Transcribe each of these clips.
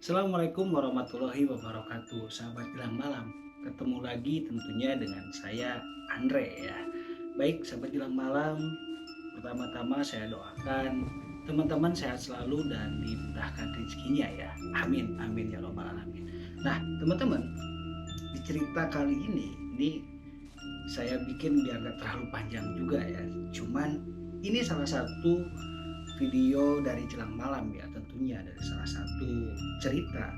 Assalamualaikum warahmatullahi wabarakatuh, sahabat Jelang Malam. Ketemu lagi tentunya dengan saya Andre ya. Baik sahabat Jelang Malam, pertama-tama saya doakan teman-teman sehat selalu dan dimudahkan rezekinya ya. Amin, amin ya robbal alamin. Nah teman-teman, di cerita kali ini saya bikin biar gak terlalu panjang juga ya. Cuman ini salah satu video dari Jelang Malam ya, tentunya dari salah satu cerita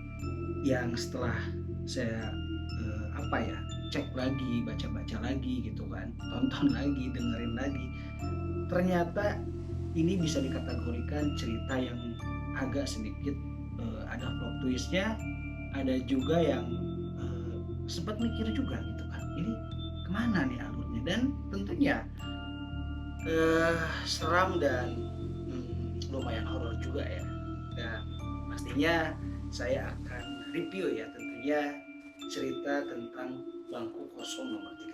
yang setelah saya cek lagi, baca-baca lagi gitu kan, tonton lagi, dengerin lagi, ternyata ini bisa dikategorikan cerita yang agak sedikit ada plot twistnya, ada juga yang sempat mikir juga gitu kan, ini kemana nih alurnya, dan tentunya seram dan lumayan horor juga ya. Dan pastinya saya akan review ya, tentunya cerita tentang Bangku Kosong nomor 13.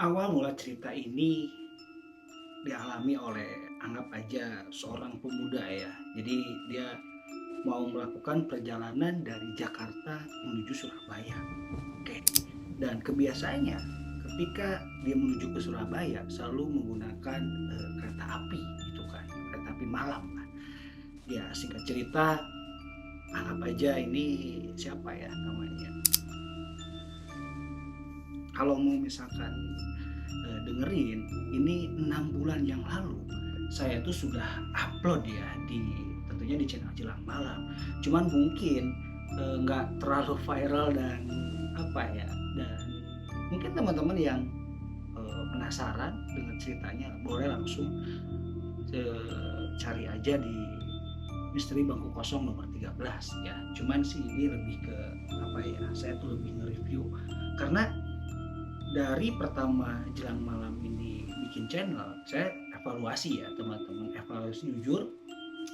Awal mula cerita ini dialami oleh, anggap aja, seorang pemuda ya. Jadi dia mau melakukan perjalanan dari Jakarta menuju Surabaya. Oke. Dan kebiasaannya ketika dia menuju ke Surabaya selalu menggunakan kereta api gitu kan, kereta api malam kan. Ya singkat cerita, anggap aja ini siapa ya namanya. Kalau mau misalkan dengerin, ini 6 bulan yang lalu saya tuh sudah upload ya tentunya di channel Jelang Malam. Cuman mungkin nggak terlalu viral dan dan mungkin teman-teman yang penasaran dengan ceritanya boleh langsung cari aja di Misteri Bangku Kosong nomor 13 ya. Cuman sih ini lebih ke saya tuh lebih nge-review karena dari pertama Jelang Malam ini bikin channel, saya evaluasi ya teman-teman, evaluasi jujur,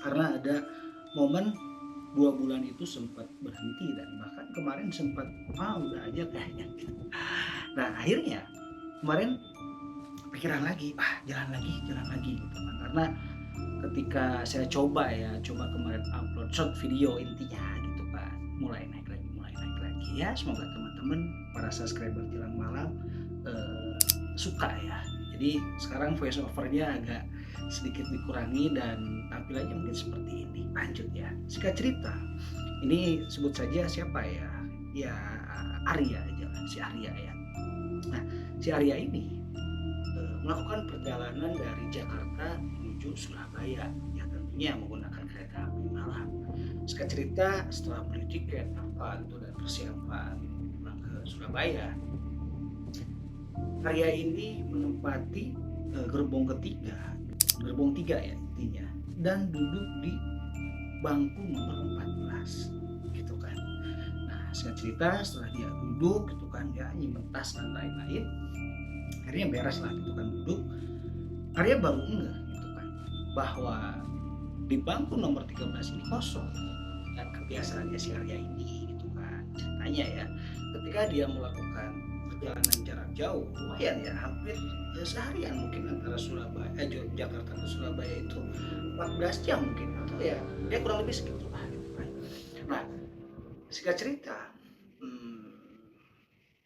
karena ada momen 2 bulan itu sempat berhenti dan bahkan kemarin sempat udah aja kayaknya. Nah akhirnya kemarin pikiran lagi, jalan lagi gitu kan, karena ketika saya coba kemarin upload short video intinya gitu kan, mulai naik lagi ya. Semoga teman-teman para subscriber Jelang Malam suka ya. Jadi sekarang voice overnya agak sedikit dikurangi dan tampilannya mungkin seperti ini. Lanjut ya, singkat cerita, ini sebut saja siapa ya, Arya aja lah, si Arya ya. Nah si Arya ini melakukan perjalanan dari Jakarta menuju Surabaya ya, tentunya menggunakan kereta api malam. Singkat cerita, setelah beli tiket dan persiapan pulang ke Surabaya, Arya ini menempati gerbong tiga ya intinya, dan duduk di bangku nomor 14 gitu kan. Nah singkat cerita, setelah dia duduk gitu kan, dia nyimpen tas dan lain-lain, akhirnya beres lah gitu kan duduk. Arya baru ngeh gitu kan bahwa di bangku nomor 13 ini kosong. Dan kebiasaannya si Arya ini gitu kan, ceritanya ya, ketika dia melakukan perjalanan jarak jauh lumayan ya, hampir seharian mungkin, antara Jakarta ke Surabaya itu 14 jam mungkin, atau ya kurang lebih segitu lah gitu kan. Nah singkat cerita,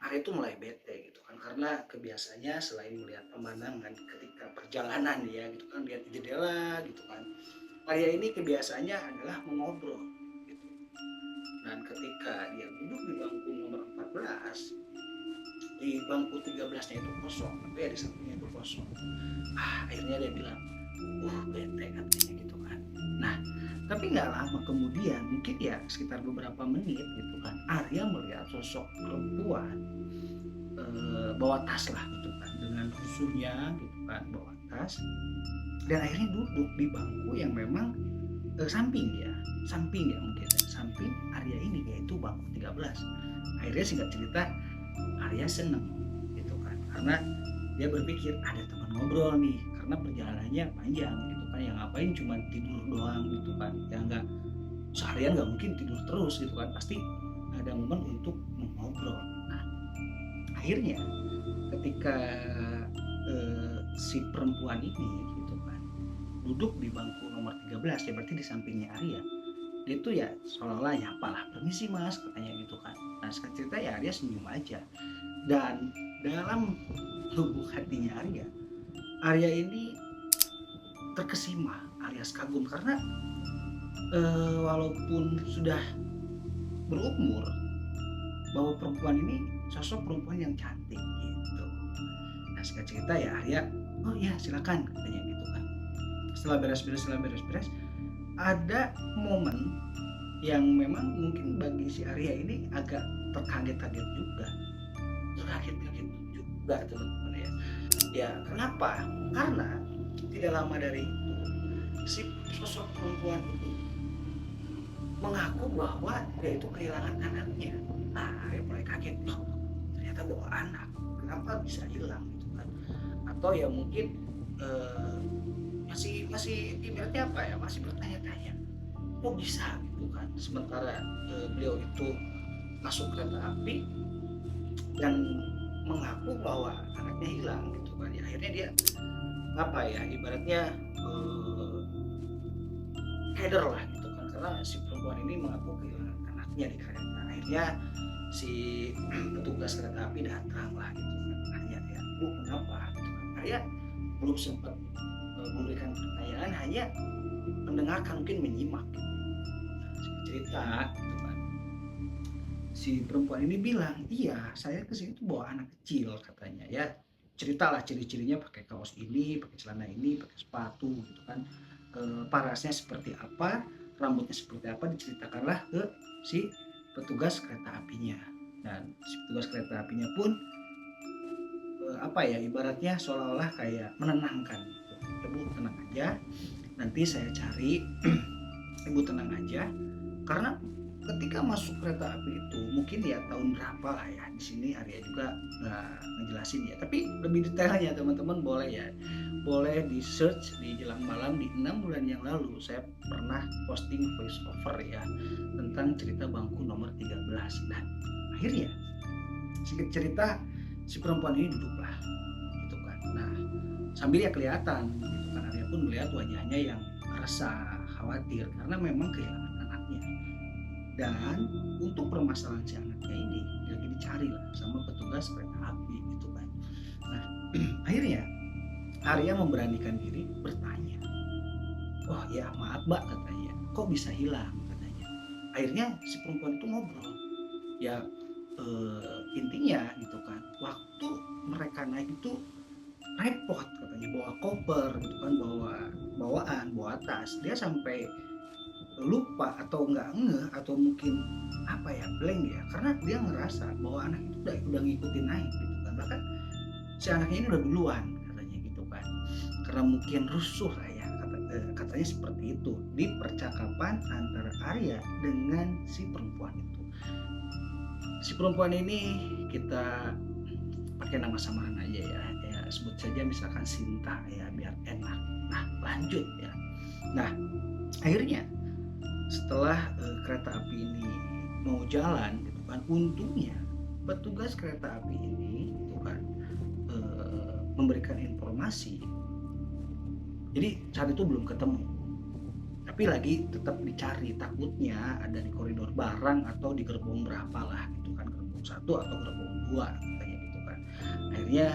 Arya itu mulai bete gitu kan, karena kebiasaannya selain melihat pemandangan ketika perjalanan ya gitu kan, lihat di jendela gitu kan, Arya ini kebiasaannya adalah mengobrol gitu. Dan ketika dia duduk di bangku nomor 14, di bangku 13-nya itu kosong, tapi ya di sampingnya itu kosong. Akhirnya dia bilang, bete katanya gitu kan. Nah tapi nggak lama kemudian, mungkin ya sekitar beberapa menit gitu kan, Arya melihat sosok perempuan bawa tas lah gitu kan, dengan rusuhnya gitu kan, bawa tas, dan akhirnya duduk di bangku yang memang samping ya mungkin ya, samping Arya ini yaitu bangku 13. Akhirnya singkat cerita Arya seneng gitu kan, karena dia berpikir ada teman ngobrol nih, karena perjalanannya panjang gitu kan, yang ngapain cuma tidur doang gitu kan, ya nggak seharian nggak mungkin tidur terus gitu kan, pasti ada momen untuk ngobrol. Nah akhirnya ketika si perempuan ini gitu kan duduk di bangku nomor 13 ya, berarti di sampingnya Arya, dia tuh ya seolah-olah ya apalah, permisi mas katanya gitu kan. Nah sekarang cerita ya Arya senyum aja, dan dalam lubuk hatinya Arya ini terkesima alias kagum, karena walaupun sudah berumur, bahwa perempuan ini sosok perempuan yang cantik gitu. Nah singkat cerita ya Arya, oh iya silakan katanya gitu kan. Setelah beres-beres ada momen yang memang mungkin bagi si Arya ini agak terkaget-kaget juga, teman-teman ya. Ya kenapa? Karena tidak lama dari itu si sosok perempuan itu mengaku bahwa dia itu kehilangan anaknya. Nah Arya mulai kaget, loh ternyata bawa anak, kenapa bisa hilang gitu kan? Atau ya mungkin masih ibaratnya apa ya, masih bertanya-tanya kok bisa gitu kan, sementara beliau itu masuk kereta api dan mengaku bahwa anaknya hilang gitu kan. Ya, akhirnya dia apa ya, ibaratnya header lah gitu kan, karena si perempuan ini mengaku kehilangan anaknya di kereta. Akhirnya si petugas kereta api datang lah gitu kan, nanya ya, bu kenapa gitu kan. Arya belum sempat memberikan pertanyaan, hanya mendengarkan, mungkin menyimak gitu. Cerita gitu kan, si perempuan ini bilang, iya saya kesini tuh bawa anak kecil katanya ya. Ceritalah ciri-cirinya, pakai kaos ini, pakai celana ini, pakai sepatu gitu kan, parasnya seperti apa, rambutnya seperti apa, diceritakanlah ke si petugas kereta apinya. Dan si petugas kereta apinya pun apa ya, ibaratnya seolah-olah kayak menenangkan gitu. Ibu tenang aja, nanti saya cari. Ibu tenang aja, karena ketika masuk kereta api itu mungkin ya tahun berapa lah ya, di sini Arya juga nggak ngejelasin ya, tapi lebih detailnya teman-teman boleh di search di Jelang Malam. Di 6 bulan yang lalu saya pernah posting voice over ya tentang cerita bangku nomor 13. Dan akhirnya sedikit cerita, si perempuan ini duduklah gitu kan. Nah sambil ya kelihatan gitu kan, Arya pun melihat wajahnya yang resah, khawatir, karena memang kehilangan anaknya. Dan untuk permasalahan si anaknya ini lagi dicari lah sama petugas kereta api gitu kan. Nah akhirnya Arya memberanikan diri bertanya, oh ya maaf mbak katanya, kok bisa hilang katanya. Akhirnya si perempuan itu ngobrol ya, intinya gitu kan, waktu mereka naik itu repot katanya, bawa koper gitu kan, bawa tas, dia sampai lupa atau nggak ngeh atau mungkin apa ya, blank ya, karena dia ngerasa bahwa anak itu udah ngikutin naik gitu kan. Bahkan si anaknya ini udah duluan katanya gitu kan, karena mungkin rusuh lah ya, katanya seperti itu di percakapan antara Arya dengan si perempuan itu. Si perempuan ini kita pakai nama samaran aja ya, sebut saja misalkan Sinta ya biar enak. Nah lanjut ya. Nah akhirnya setelah kereta api ini mau jalan gitu kan, untungnya petugas kereta api ini gitu kan memberikan informasi. Jadi saat itu belum ketemu, tapi lagi tetap dicari, takutnya ada di koridor barang atau di gerbong berapa lah gitu kan, gerbong 1 atau gerbong 2 katanya gitu kan. Akhirnya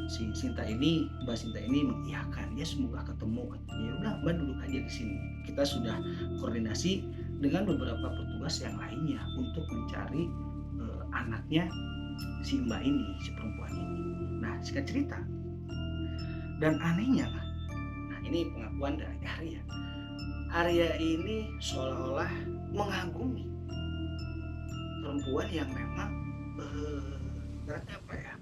si Mbak Sinta ini mengiyakan, ya semoga ketemu katanya. Ya udah mbak duduk aja di sini, kita sudah koordinasi dengan beberapa petugas yang lainnya untuk mencari anaknya si mbak ini, si perempuan ini. Nah singkat cerita, dan anehnya, nah ini pengakuan dari Arya ini seolah-olah mengagumi perempuan yang memang berarti apa ya,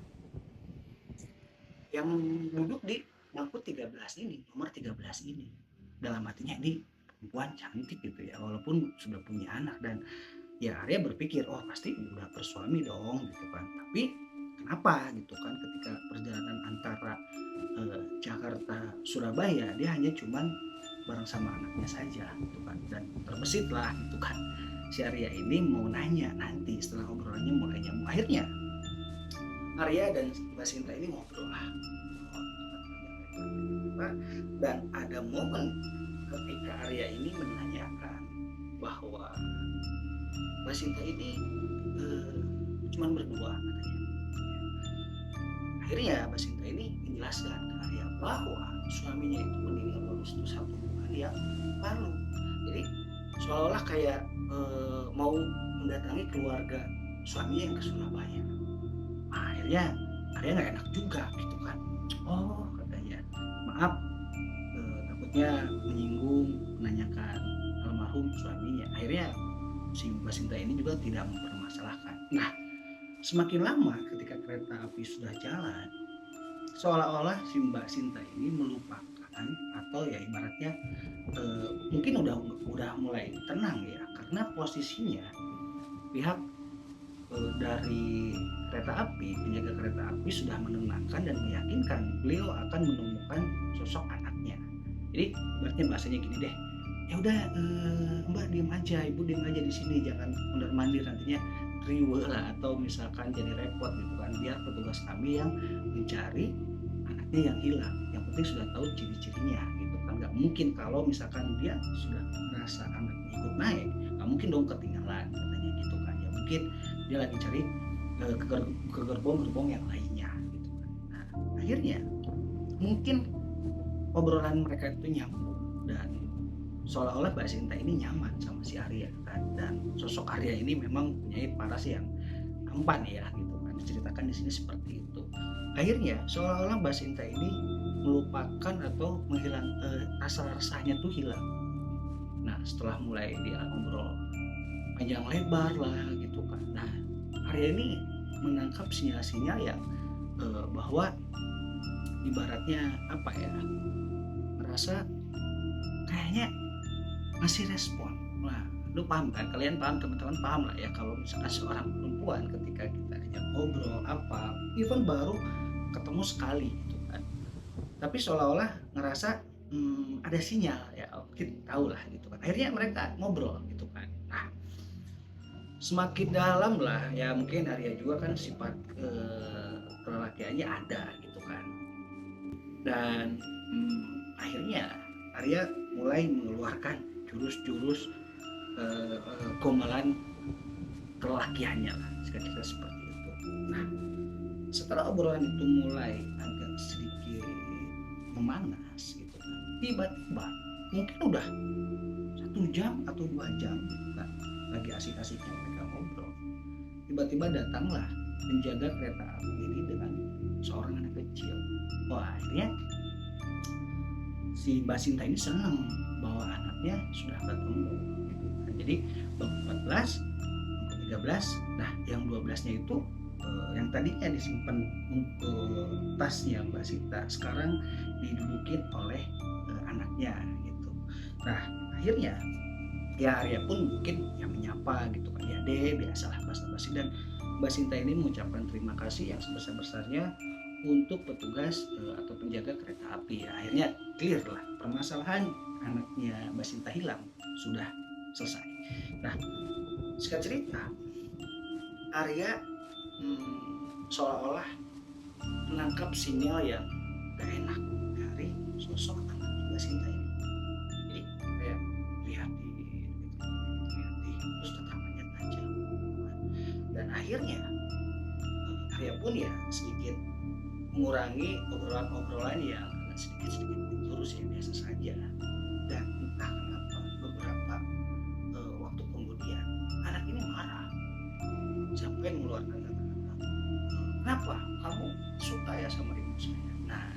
yang duduk di bangku 13 ini, nomor 13 ini. dalam hatinya ini perempuan cantik gitu ya, walaupun sudah punya anak. Dan ya Arya berpikir, oh pasti udah bersuami dong gitu kan. Tapi kenapa gitu kan, ketika perjalanan antara Jakarta Surabaya dia hanya cuman bareng sama anaknya saja gitu kan. Dan terbesit lah gitu kan, si Arya ini mau nanya nanti setelah obrolannya mulai nyambung. Akhirnya Arya dan Mbak Sinta ini ngobrol lah. Dan ada momen ketika Arya ini menanyakan bahwa Mbak Sinta ini cuma berdua katanya. Akhirnya Mbak Sinta ini menjelaskan ke Arya bahwa suaminya itu meninggal baru 1 bulan yang lalu. Jadi seolah-olah kayak mau mendatangi keluarga suaminya yang ke Surabaya. Nah, akhirnya Arya nggak enak juga gitu kan. Oh katanya, maaf takutnya menyinggung, menanyakan almarhum suaminya. Akhirnya si Mbak Sinta ini juga tidak mempermasalahkan. Nah, semakin lama ketika kereta api sudah jalan, seolah-olah si Mbak Sinta ini melupakan, atau ya ibaratnya mungkin udah mulai tenang ya, karena posisinya pihak dari kereta api, penjaga kereta api sudah menenangkan dan meyakinkan beliau akan menemukan sosok anaknya. Jadi ibaratnya bahasanya gini deh, ya udah Mbak diem aja, Ibu diem aja di sini, jangan mondar mandir, nantinya riwe lah atau misalkan jadi repot gitu kan, biar petugas kami yang mencari anaknya yang hilang. Yang penting sudah tahu ciri-cirinya gitu kan. Nggak mungkin kalau misalkan dia sudah merasa anaknya ikut naik, nggak mungkin dong ketinggalan katanya gitu kan. Ya mungkin dia lagi cari ke gerbong-gerbong yang lainnya gitu kan. Nah, akhirnya mungkin obrolan mereka itu nyambung, dan seolah-olah Mbak Sinta ini nyaman sama si Arya kan. Dan sosok Arya ini memang punya paras yang tampan ya gitu kan, diceritakan di sini seperti itu. Akhirnya seolah-olah Mbak Sinta ini melupakan atau menghilang rasa rasanya tuh hilang. Nah, setelah mulai dia ngobrol panjang lebar lah gitu kan. Nah, Arya ini menangkap sinyal-sinyal yang bahwa ibaratnya apa ya, merasa kayaknya masih respon. Nah, lu paham kan, kalian paham, teman-teman paham lah ya, kalau misalkan seorang perempuan ketika kita ajak ngobrol apa, even baru ketemu sekali gitu kan, tapi seolah-olah ngerasa ada sinyal ya, kita tahu lah gitu kan. Akhirnya mereka ngobrol gitu kan. Nah, semakin dalam lah ya, mungkin Arya juga kan sifat kelelakiannya ada gitu kan. Dan akhirnya Arya mulai mengeluarkan jurus-jurus gomelan kelelakiannya lah, kira-kira seperti itu. Nah, setelah obrolan itu mulai agak sedikit memanas gitu kan, tiba-tiba mungkin udah 1 jam atau 2 jam kan, lagi asik-asiknya mereka ngobrol, tiba-tiba datanglah penjaga kereta api ini dengan seorang anak kecil. Wah, akhirnya si Mbak Sinta ini senang bahwa anaknya sudah ketemu gitu kan. Jadi bangku 14, bangku 13, nah yang 12-nya itu yang tadinya disimpan tasnya Mbak Sinta sekarang didudukin oleh anaknya gitu. Nah, akhirnya ya Arya pun mungkin yang menyapa gitu kan, ya deh, biasalah basa-basi. Dan Mbak Sinta ini mengucapkan terima kasih yang sebesar-besarnya untuk petugas atau penjaga kereta api. Ya, akhirnya clear lah, permasalahan anaknya Mbak Sinta hilang sudah selesai. Nah, singkat cerita, Arya seolah-olah menangkap sinyal yang gak enak dari sosok anak Mbak Sinta ini. Jadi kayak lihatin, terus tatapannya tajam. Dan akhirnya Arya pun ya sedikit mengurangi obrolan-obrolan yang agak sedikit terus ya, biasa saja. Dan entah kenapa beberapa waktu kemudian anak ini marah sampai mengeluarkan kata-kata, kenapa kamu suka ya sama ibu saya? Nah,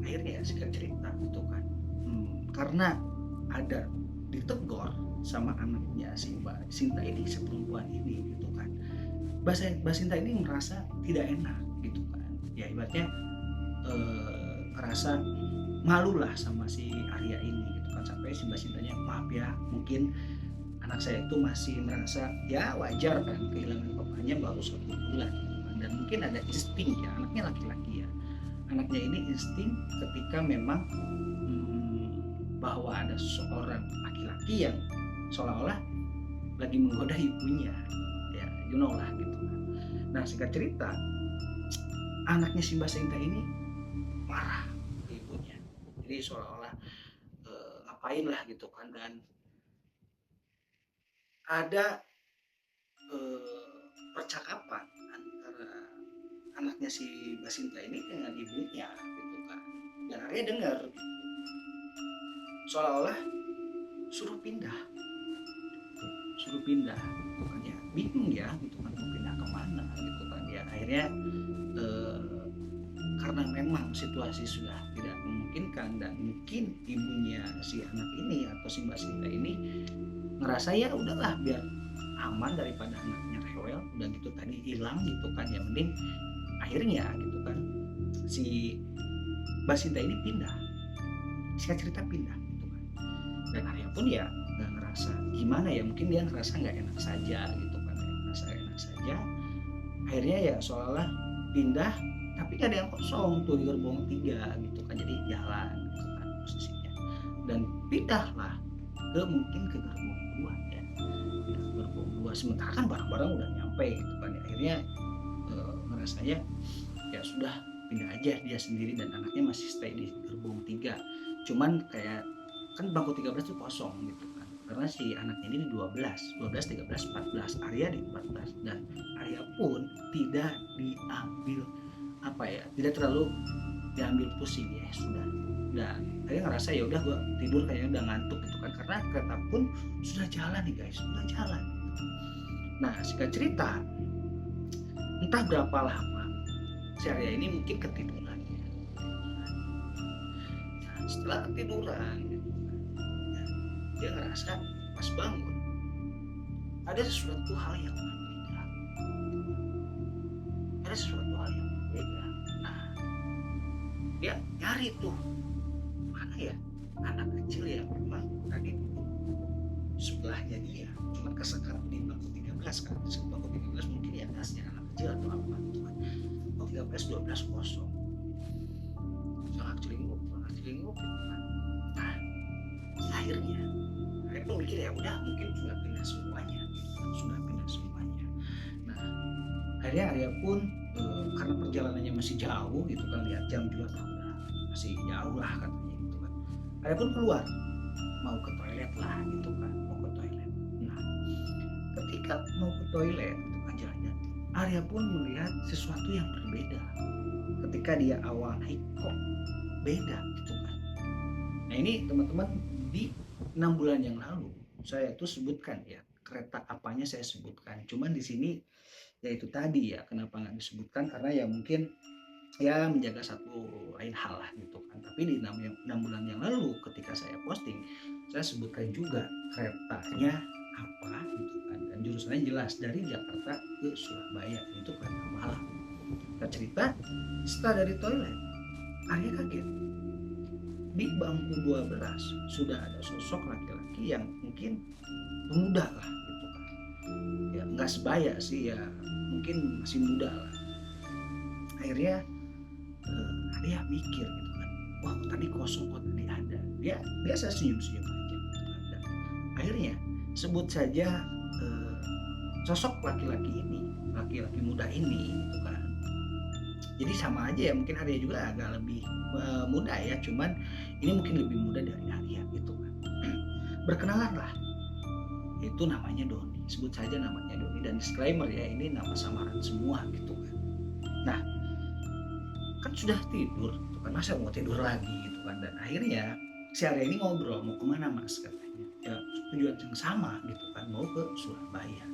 akhirnya singkat cerita itu kan, karena ada ditegur sama anaknya si Mbak Sinta ini, si perempuan ini gitu kan, Mbak Sinta ini merasa tidak enak gitu kan. Ya ibaratnya ngerasa malu lah sama si Arya ini gitu kan, sampai si Mbak Sintanya, maaf ya mungkin anak saya itu masih merasa ya wajar kan kehilangan papanya baru 1 bulan gitu kan. Dan mungkin ada insting ya, anaknya laki-laki ya, anaknya ini insting ketika memang bahwa ada seorang laki-laki yang seolah-olah lagi menggoda ibunya, ya you know lah gitu kan. Nah singkat cerita, anaknya si Mbak Sinta ini marah ke ibunya, jadi seolah-olah ngapain lah gitu kan. Dan ada percakapan antara anaknya si Mbak Sinta ini dengan ibunya gitu kan, dan Arya dengar gitu, seolah-olah suruh pindah gitu kan, ya bingung ya gitu kan, mau pindah kemana gitu kan. Ya akhirnya karena memang situasi sudah tidak memungkinkan dan mungkin ibunya si anak ini atau si Mbak Sinta ini ngerasa ya udahlah biar aman daripada anaknya rewel udah gitu tadi hilang gitu kan, ya mending akhirnya gitu kan si Mbak Sinta ini pindah, singkat cerita pindah gitu kan. Dan Arya pun ya nggak ngerasa gimana ya, mungkin dia ngerasa nggak enak saja gitu kan, ngerasa enak saja. Akhirnya ya seolah pindah tapi gak ada yang kosong tuh di gerbong 3 gitu kan, jadi jalan gitu kan posisinya, dan pindahlah mungkin ke gerbong 2 ya, gerbong 2 sementara kan barang-barang udah nyampe gitu kan. Akhirnya ngerasanya ya sudah pindah aja dia sendiri dan anaknya masih stay di gerbong 3. Cuman kayak kan bangku 13 tuh kosong gitu kan, karena si anaknya ini di 12, 13, 14, Arya di 14, dan Arya pun tidak diambil tidak terlalu diambil pusing ya sudah. Dan saya ngerasa ya udah gua tidur kayaknya udah ngantuk gitu kan, karena kereta pun sudah jalan nih guys, sudah jalan. Nah singkat cerita, entah berapa lama si Arya ini mungkin ketiduran ya. Nah, setelah ketiduran gitu kan, ya, dia ngerasa pas bangun ada sesuatu hal yang berbeda, dia nyari tuh mana ya anak kecil yang memang tadi sebelahnya dia, cuma kesekat di bangku 13 kan, di bangku 13 mungkin ya tasnya anak kecil atau apa gitu kan. Bangku 13, 12 kosong, sangat celinguk gitu kan. Nah akhirnya pun mikir ya udah mungkin sudah pindah semuanya gitu kan, Nah akhirnya Arya pun karena perjalanannya masih jauh gitu kan, lihat jam juga udah masih jauh lah katanya gitu kan. Arya pun keluar mau ke toilet lah gitu kan, Nah ketika mau ke toilet gitu kan jalan-jalan, Arya pun melihat sesuatu yang berbeda ketika dia awal naik, kok beda gitu kan. Nah ini teman-teman, di 6 bulan yang lalu saya tuh sebutkan ya kereta apanya saya sebutkan, cuman di sini yaitu tadi ya kenapa nggak disebutkan, karena ya mungkin ya menjaga satu lain hal lah gitu kan. Tapi di 6 bulan yang lalu ketika saya posting, saya sebutkan juga keretanya apa gitu kan, dan jurusannya jelas dari Jakarta ke Surabaya itu kereta malam. Kita cerita setelah dari toilet, Arya kaget, di bangku 12 sudah ada sosok laki-laki yang mungkin pemuda lah gitu kan, ya nggak sebaya sih ya, mungkin masih muda lah. Akhirnya dia mikir gitu kan, wah tadi kosong kok tadi ada. Dia biasa senyum-senyum aja gitu kan. Dan akhirnya sebut saja sosok laki-laki muda ini gitu kan. Jadi sama aja ya, mungkin Arya juga agak lebih muda ya, cuman ini mungkin lebih muda dari Arya gitu kan. Berkenalan lah, itu namanya Doni, sebut saja namanya Doni, dan disclaimer ya ini nama samaran semua gitu kan. Nah kan sudah tidur gitu kan, masa mau tidur lagi gitu kan. Dan akhirnya si Arya ini ngobrol, mau kemana mas katanya, ya tujuan yang sama gitu kan, mau ke Surabaya.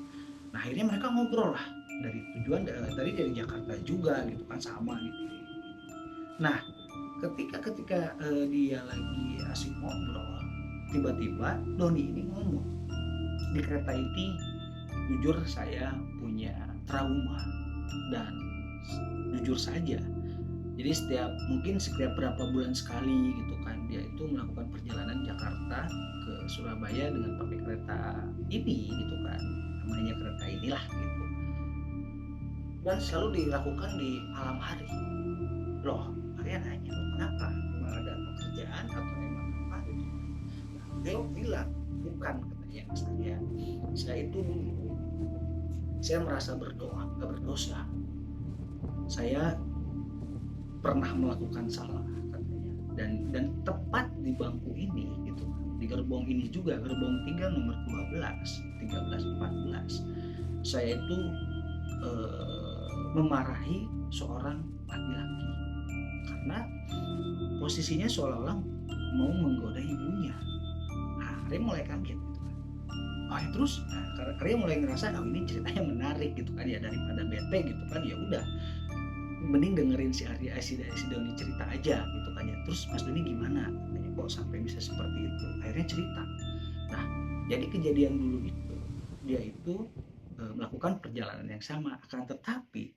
Nah akhirnya mereka ngobrol lah dari tujuan tadi dari Jakarta juga gitu kan, sama gitu. Nah ketika dia lagi asik ngobrol, tiba-tiba Doni ini ngomong, di kereta ini jujur saya punya trauma, dan jujur saja Jadi mungkin setiap berapa bulan sekali gitu kan dia itu melakukan perjalanan Jakarta ke Surabaya dengan pakai kereta ini gitu kan, namanya kereta inilah gitu, dan selalu dilakukan di malam hari. Loh, Arya nanya, "Loh, kenapa? Emang ada pekerjaan atau emang apa?" gitu. Nah, beliau bilang, "Bukan," katanya, "Saya itu dulu saya merasa berdosa. Saya pernah melakukan salah," katanya, dan tepat di bangku ini gitu kan, di gerbong ini juga, gerbong 3 nomor 12, 13, 14, saya itu memarahi seorang laki-laki karena posisinya seolah-olah mau menggoda ibunya. Nah, Arya mulai kaget gitu kan. Oh, ya terus, nah, karena Arya mulai ngerasa, oh ini ceritanya menarik gitu kan ya, daripada bete gitu kan, ya udah mending dengerin si Doni cerita aja gitu kan ya. Terus Mas Doni gimana? Katanya, kok sampai bisa seperti itu? Akhirnya cerita. Nah, jadi kejadian dulu itu dia itu melakukan perjalanan yang sama, akan tetapi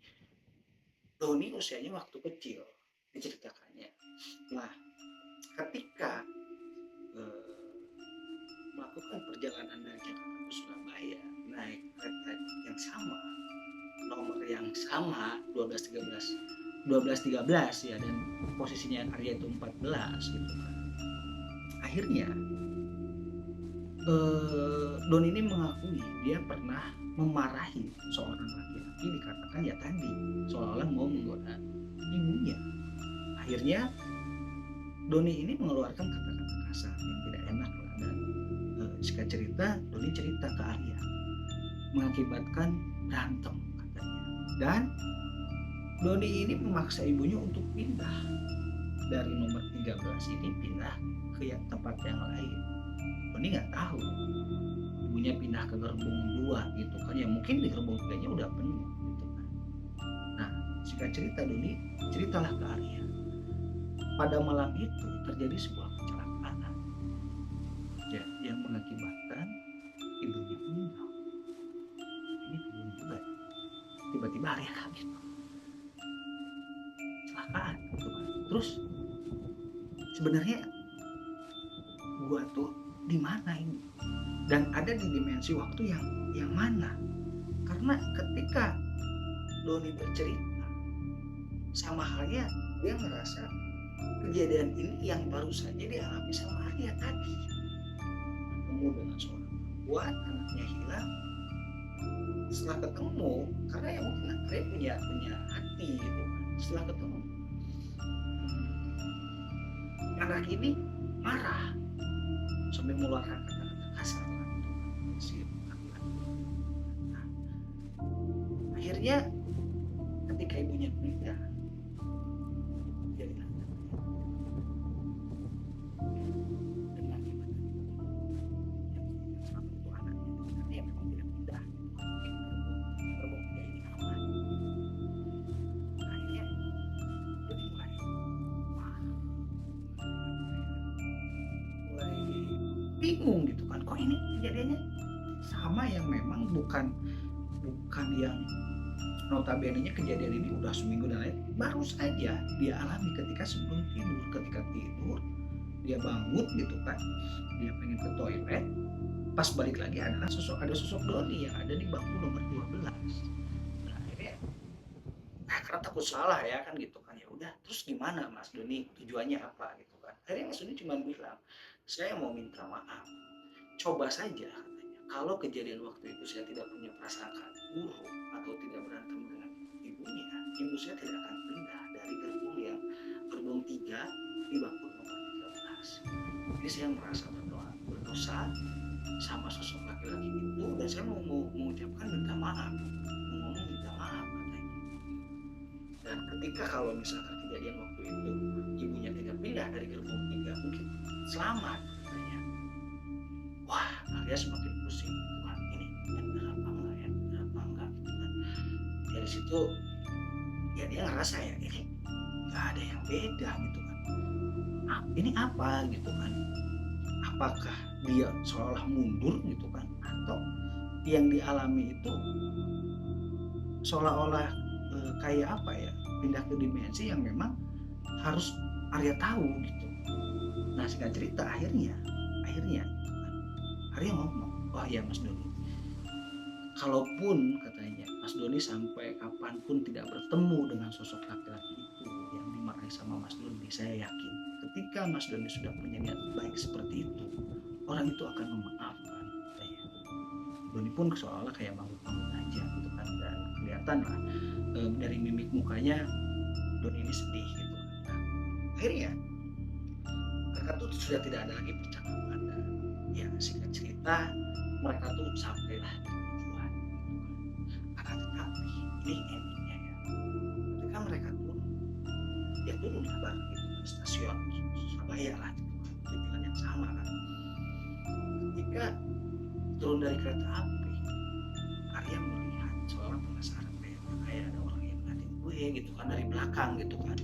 Doni usianya waktu kecil diceritakannya. Nah, ketika melakukan perjalanan dari Jakarta ke Surabaya naik kereta yang sama, nomor yang sama, 12 13 ya, dan posisinya Arya itu 14 gitu kan. Akhirnya Don ini mengakui dia pernah memarahi seorang laki-laki, dikatakan ya tadi seolah-olah mau menggoda ibunya. Akhirnya Doni ini mengeluarkan kata-kata kasar yang tidak enak lah, dan singkat cerita Doni cerita ke Arya mengakibatkan berantem katanya, dan Doni ini memaksa ibunya untuk pindah dari nomor 13 ini, pindah ke tempat yang lain. Doni nggak tahu ibunya pindah ke gerbong 2 gitu kan ya, mungkin di gerbong 3 nya udah penuh gitu kan. Nah, singkat cerita Doni ceritalah ke Arya, pada malam itu terjadi sebuah kecelakaan ya, yang mengakibatkan ibunya meninggal. Ini bingung juga, tiba-tiba Arya kaget, kecelakaan gitu kan. Terus sebenarnya gua tuh di mana ini, dan ada di dimensi waktu yang mana? Karena ketika Doni bercerita, sama halnya dia ngerasa kejadian ini yang baru saja dialami sama Arya tadi, ketemu dengan seorang perempuan, anaknya hilang. Setelah ketemu, karena ya mungkin Arya punya hati gitu, setelah ketemu anak ini marah sampai mengeluarkan kata-kata kasar lah si laki-laki. Nah, akhirnya ketika ibunya meninggal, dia bilang dengan hebat yang selama itu anaknya, karena yang memang tidak mudah gerbong 3 ini aman. Akhirnya dia mulai bingung gitu kan, kok ini kejadiannya sama, yang memang bukan yang notabene-nya kejadian ini udah seminggu dan lain, baru saja dia alami ketika sebelum tidur. Ketika tidur dia bangun gitu kan, dia pengen ke toilet, pas balik lagi ada sosok Doni yang ada di bangku nomor 12. Nah, akhirnya karena takut salah ya kan gitu kan, ya udah terus gimana Mas Doni, tujuannya apa gitu kan. Akhirnya Mas Doni cuma bilang, saya mau minta maaf, coba saja katanya, kalau kejadian waktu itu saya tidak punya prasangka buruk atau tidak berantem dengan ibunya, ibu saya tidak akan pindah dari gerbong 3 di bangku nomor 13. Jadi saya merasa berdosa sama sosok laki-laki itu, dan saya mau mengucapkan minta maaf, ngomong minta maaf katanya. Dan ketika kalau misalkan kejadian waktu itu ibunya tidak pindah dari gerbong 3, mungkin selamat katanya. Wah, Arya semakin pusing. Wah, ini benar apa enggak ya? Benar apa enggak? Dari situ ya dia ngerasa ya ini nggak ada yang beda gitu kan. Ini apa gitu kan? Apakah dia seolah mundur gitu kan? Atau yang dialami itu seolah-olah kayak apa ya? Pindah ke dimensi yang memang harus Arya tahu gitu. Nah singkat cerita akhirnya gitu kan, Arya ngomong, oh iya Mas Doni, kalaupun katanya Mas Doni sampai kapanpun tidak bertemu dengan sosok laki-laki itu yang dimarahi sama Mas Doni, saya yakin ketika Mas Doni sudah punya niat baik seperti itu, orang itu akan memaafkan. Doni pun seolah kayak bangun-bangun aja gitu kan, dan kelihatan lah dari mimik mukanya Doni ini sedih gitu. Nah, akhirnya mereka tuh sudah tidak ada lagi percakapan, dan ya singkat cerita mereka tuh sampailah tujuan. Akan tetapi ini endingnya ya, ketika mereka turun, ya turun lah bareng gitu di stasiun Surabaya lah gitu kan, tujuan yang sama kan. Ketika turun dari kereta api, Arya melihat seorang penasaran, kayak ada orang yang ngeliatin gue gitu kan dari belakang gitu kan.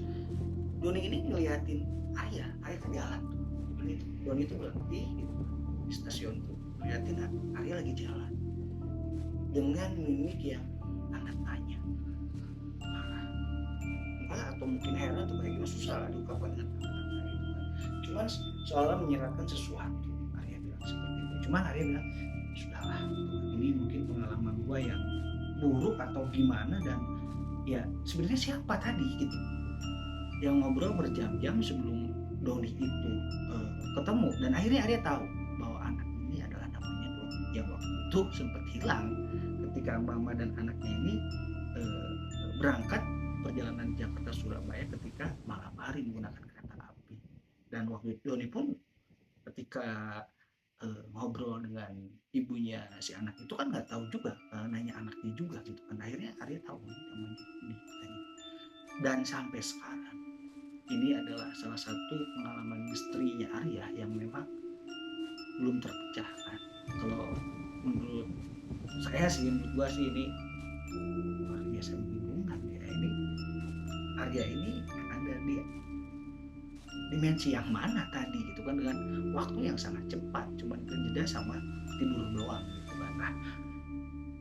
Doni ini ngeliatin Arya ke jalan tuh. Doni itu berhenti gitu kan, di stasiun tuh ngeliatin Arya lagi jalan dengan mimik yang tanda tanya, marah, enggak, atau mungkin heran atau kayak gimana, susah lah diungkapkan dengan kata-kata gitu kan. Cuman seolah menyiratkan sesuatu, Arya bilang seperti itu. Cuman Arya bilang sudahlah, ini mungkin pengalaman gue yang buruk atau gimana, dan ya sebenarnya siapa tadi gitu yang ngobrol berjam-jam sebelum Doni itu ketemu, dan akhirnya Arya tahu bahwa anak ini adalah namanya Doni yang waktu itu sempat hilang ketika mama dan anaknya ini berangkat perjalanan Jakarta Surabaya ketika malam hari menggunakan kereta api. Dan waktu itu Doni pun ketika ngobrol dengan ibunya si anak itu kan nggak tahu juga, nanya anaknya juga gitu kan. Akhirnya Arya tahu namanya Doni. Dan sampai sekarang ini adalah salah satu pengalaman misterinya Arya yang memang belum terpecahkan. Kalau menurut saya sih, menurut gua sih ini luar biasa membingungkan ya. Ini Arya ini ada di dimensi yang mana tadi gitu kan, dengan waktu yang sangat cepat, cuma terjeda sama tidur doang gitu kan. Nah,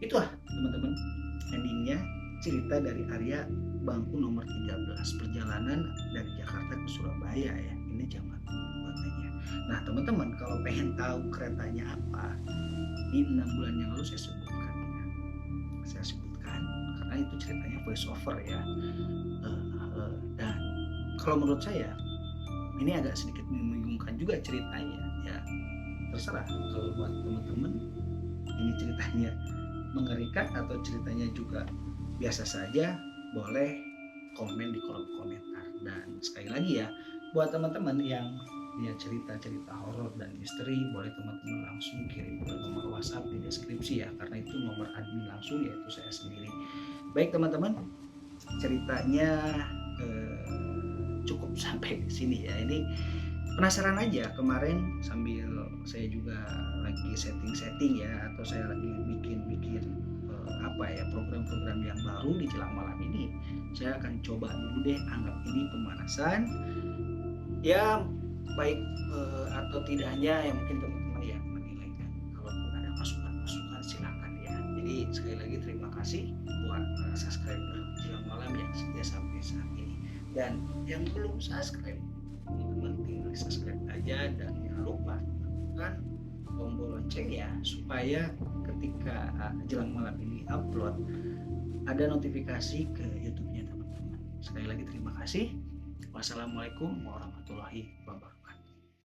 itulah teman-teman endingnya cerita dari Arya bangku nomor 13, perjalanan dari Jakarta ke Surabaya ya. Ini zaman katanya. Nah teman-teman, kalau pengen tahu keretanya apa, di 6 bulan yang lalu saya sebutkan ya. Saya sebutkan karena itu ceritanya voice over ya. Dan kalau menurut saya ini agak sedikit membingungkan juga ceritanya ya. Terserah kalau buat teman-teman ini ceritanya mengerikan atau ceritanya juga biasa saja, boleh komen di kolom komentar. Dan sekali lagi ya, buat teman-teman yang punya cerita-cerita horor dan misteri, boleh teman-teman langsung kirim ke nomor WhatsApp di deskripsi ya, karena itu nomor admin langsung, yaitu saya sendiri. Baik teman-teman, ceritanya cukup sampai di sini ya. Ini penasaran aja, kemarin sambil saya juga lagi setting ya, atau saya lagi bikin program-program yang baru di jelang malam ini, saya akan coba dulu deh, anggap ini pemanasan ya, baik atau tidaknya ya mungkin teman-teman ya menilai kan. Kalaupun ada masukan silakan ya. Jadi sekali lagi terima kasih buat subscriber jelang malam yang setia sampai saat ini, dan yang belum subscribe teman-teman tinggal subscribe aja, dan jangan lupa tekan tombol lonceng ya, supaya ketika jelang malam ini upload ada notifikasi ke YouTube-nya teman-teman. Sekali lagi terima kasih. Wassalamualaikum warahmatullahi wabarakatuh.